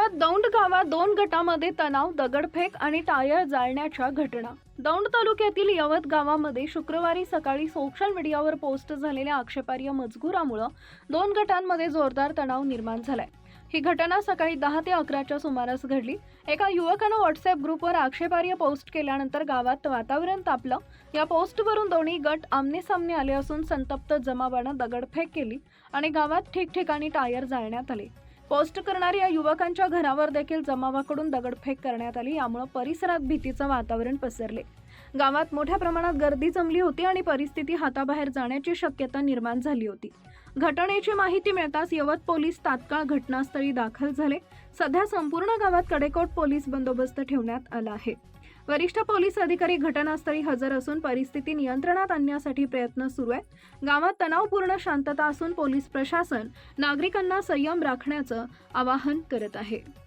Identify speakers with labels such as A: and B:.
A: पुण्यात दौंड गावात दोन गटांमध्ये तणाव, दगडफेक आणि टायर जाळण्याच्या घटना। दौंड तालुक्यातील यवत गावामध्ये शुक्रवारी सकाळी सोशल मीडियावर पोस्ट झालेल्या आक्षेपार्ह मजकुरामुळे दोन गटांमध्ये जोरदार तणाव निर्माण झालाय। ही घटना सकाळी 10 ते 11च्या सुमारास घडली। एका युवकाने व्हॉट्सअप ग्रुपवर आक्षेपार्ह पोस्ट केल्यानंतर गावात वातावरण तापलं। या पोस्टवरून दोन्ही गट आमने-सामने आले असून संतप्त जमावाने दगडफेक केली आणि गावात ठिकठिकाणी टायर जाळण्यात आले। पोस्ट करणाऱ्या युवकांच्या घरावर देखील जमावाकडून दगडफेक करण्यात आली। यामुळे परिसरात भीतीचे वातावरण पसरले। गावात मोठ्या प्रमाणात गर्दी जमली होती आणि परिस्थिती हाताबाहेर जाण्याची शक्यता निर्माण झाली होती। घटनेची माहिती मिळताच यवत पोलीस तात्काळ घटनास्थळी दाखल झाले। सध्या संपूर्ण गावात कडेकोट पोलीस बंदोबस्त ठेवण्यात आला आहे। वरिष्ठ पोलीस अधिकारी घटनास्थळी हजर असून परिस्थिती नियंत्रणात आणण्यासाठी प्रयत्न सुरू आहेत। गावात तणावपूर्ण शांतता असून पोलीस प्रशासन नागरिकांना संयम राखण्याचं आवाहन करत आहे।